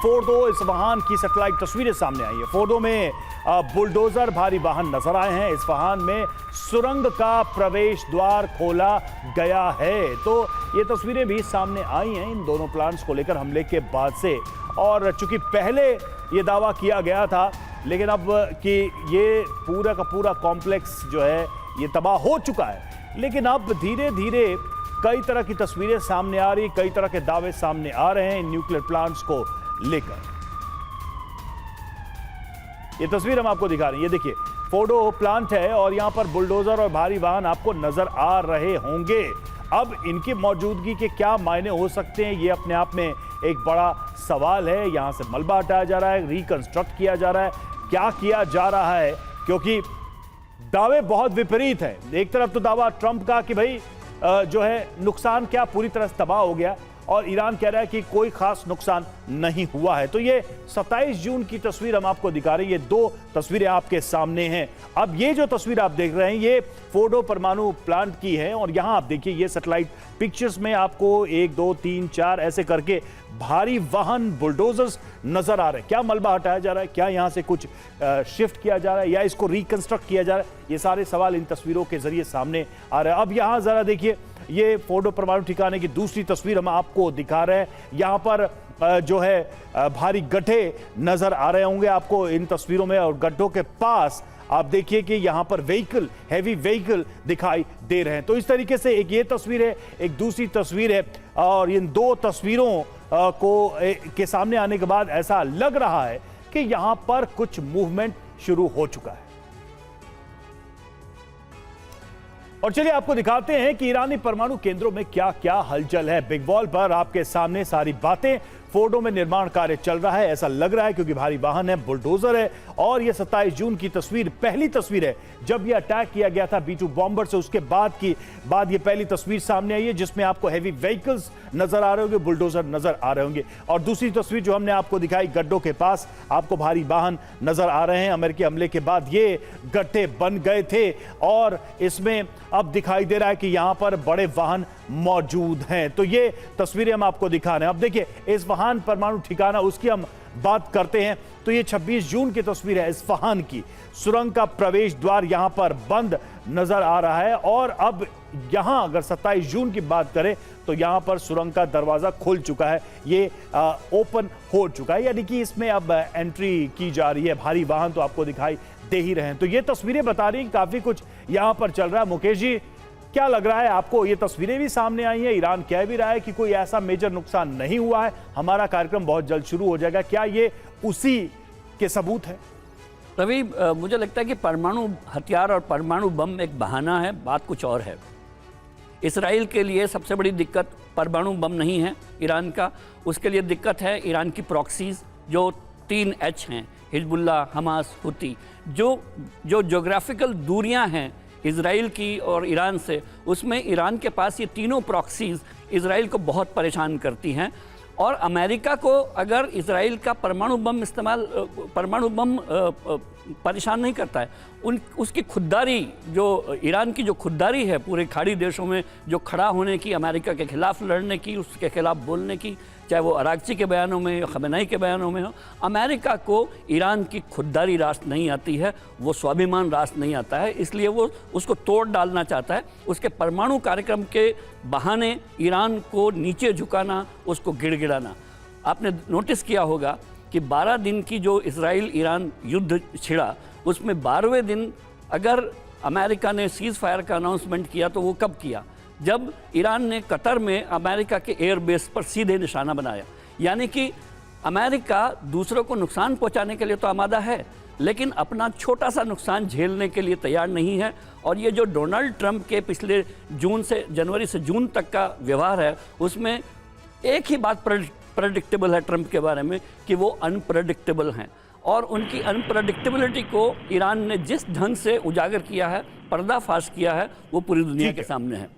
Fordow Isfahan की satellite तस्वीरें सामने आई है। फोर्डो में बुलडोजर भारी वाहन नजर आए हैं। इस्फहान में सुरंग का प्रवेश द्वार खोला गया है। तो ये तस्वीरें भी सामने आई हैं इन दोनों प्लांट्स को लेकर हमले के बाद से। और चूंकि पहले ये दावा किया गया था, लेकिन अब कि ये पूरा का पूरा कॉम्प्लेक्स जो है ये तबाह हो चुका है, लेकिन अब धीरे धीरे कई तरह की तस्वीरें सामने आ रही, कई तरह के दावे सामने आ रहे हैं न्यूक्लियर प्लांट्स को लेकर। ये तस्वीर हम आपको दिखा रहे हैं, ये देखिए फोर्डो प्लांट है और यहां पर बुलडोजर और भारी वाहन आपको नजर आ रहे होंगे। अब इनकी मौजूदगी के क्या मायने हो सकते हैं, ये अपने आप में एक बड़ा सवाल है। यहां से मलबा हटाया जा रहा है, रिकंस्ट्रक्ट किया जा रहा है, क्या किया जा रहा है, क्योंकि दावे बहुत विपरीत हैं। एक तरफ तो दावा ट्रंप का कि भाई जो है नुकसान क्या पूरी तरह से तबाह हो गया, और ईरान कह रहा है कि कोई खास नुकसान नहीं हुआ है। तो ये 27 जून की तस्वीर हम आपको दिखा रहे हैं, ये दो तस्वीरें आपके सामने हैं। अब ये जो तस्वीर आप देख रहे हैं ये फोर्डो परमाणु प्लांट की है, और यहां आप देखिए ये सैटेलाइट पिक्चर्स में आपको 1 2 3 4 ऐसे करके भारी वाहन बुलडोजर्स नजर आ रहे हैं। क्या मलबा हटाया जा रहा है, क्या यहां से कुछ शिफ्ट किया जा रहा है, या इसको रिकंस्ट्रक्ट किया जा रहा है, ये सारे सवाल इन तस्वीरों के जरिए सामने आ रहे हैं। अब यहां जरा देखिए ये फोर्डो परमाणु ठिकाने की दूसरी तस्वीर हम आपको दिखा रहे हैं। यहां पर जो है भारी गड्ढे नजर आ रहे होंगे आपको इन तस्वीरों में, और गड्ढों के पास आप देखिए कि यहां पर व्हीकल, हैवी व्हीकल दिखाई दे रहे हैं। तो इस तरीके से एक ये तस्वीर है, एक दूसरी तस्वीर है, और इन दो तस्वीरों के सामने आने के बाद ऐसा लग रहा है कि यहां पर कुछ मूवमेंट शुरू हो चुका है। और चलिए आपको दिखाते हैं कि ईरानी परमाणु केंद्रों में क्या क्या हलचल है। बिग वॉल पर आपके सामने सारी बातें। फोर्डो में निर्माण कार्य चल रहा है, ऐसा लग रहा है, क्योंकि भारी वाहन है, बुलडोजर है। और यह 27 जून की तस्वीर पहली तस्वीर है जब यह अटैक किया गया था B-2 बॉम्बर से, उसके बाद ये पहली तस्वीर सामने आई है जिसमें आपको हैवी व्हीकल्स नजर आ रहे होंगे, बुलडोजर नजर आ रहे होंगे। और दूसरी तस्वीर जो हमने आपको दिखाई, गड्ढों के पास आपको भारी वाहन नजर आ रहे हैं। अमेरिकी हमले के बाद ये गड्ढे बन गए थे, और इसमें अब दिखाई दे रहा है कि यहां पर बड़े वाहन मौजूद हैं। तो ये तस्वीरें हम आपको दिखा रहे हैं। अब देखिए इस्फहान परमाणु ठिकाना, उसकी हम बात करते हैं तो ये 26 जून की तस्वीर है इस्फहान की। सुरंग का प्रवेश द्वार यहां पर बंद नजर आ रहा है, और अब यहां अगर 27 जून की बात करें तो यहां पर सुरंग का दरवाजा खुल चुका है, ये ओपन हो चुका है, यानी कि इसमें अब एंट्री की जा रही है। भारी वाहन तो आपको दिखाई दे ही रहे हैं। तो ये तस्वीरें बता रही हैं काफी कुछ यहां पर चल रहा है। मुकेश जी, क्या लग रहा है आपको? ये तस्वीरें भी सामने आई हैं, ईरान कह भी रहा है कि कोई ऐसा मेजर नुकसान नहीं हुआ है, हमारा कार्यक्रम बहुत जल्द शुरू हो जाएगा। क्या ये उसी के सबूत है? रवि, मुझे लगता है कि परमाणु हथियार और परमाणु बम एक बहाना है, बात कुछ और है। इसराइल के लिए सबसे बड़ी दिक्कत परमाणु बम नहीं है ईरान का, उसके लिए दिक्कत है ईरान की प्रॉक्सीज जो 3H हैं, हिजबुल्लाह, हमास, हुती। जो ज्योग्राफिकल दूरियां हैं इजराइल की और ईरान से, उसमें ईरान के पास ये तीनों प्रॉक्सीज इजराइल को बहुत परेशान करती हैं। और अमेरिका को अगर इजराइल का परमाणु बम परेशान नहीं करता है, उसकी खुददारी, जो ईरान की जो खुददारी है पूरे खाड़ी देशों में जो खड़ा होने की, अमेरिका के खिलाफ लड़ने की, उसके खिलाफ बोलने की, चाहे वो अरागची के बयानों में या खमेनेई के बयानों में हो, अमेरिका को ईरान की खुददारी रास्त नहीं आती है, वो स्वाभिमान रास्त नहीं आता है, इसलिए वो उसको तोड़ डालना चाहता है। उसके परमाणु कार्यक्रम के बहाने ईरान को नीचे झुकाना, उसको गिड़गिड़ाना। आपने नोटिस किया होगा कि 12 दिन की जो इजराइल ईरान युद्ध छिड़ा, उसमें 12वें दिन अगर अमेरिका ने सीज़ फायर का अनाउंसमेंट किया तो वो कब किया? जब ईरान ने कतर में अमेरिका के एयरबेस पर सीधे निशाना बनाया। यानी कि अमेरिका दूसरों को नुकसान पहुंचाने के लिए तो आमादा है, लेकिन अपना छोटा सा नुकसान झेलने के लिए तैयार नहीं है। और ये जो डोनाल्ड ट्रंप के पिछले जनवरी से जून तक का व्यवहार है, उसमें एक ही बात प्रेडिक्टेबल है ट्रंप के बारे में, कि वो अनप्रेडिक्टेबल हैं। और उनकी अनप्रेडिक्टेबिलिटी को ईरान ने जिस ढंग से उजागर किया है, पर्दाफाश किया है, वो पूरी दुनिया के सामने है।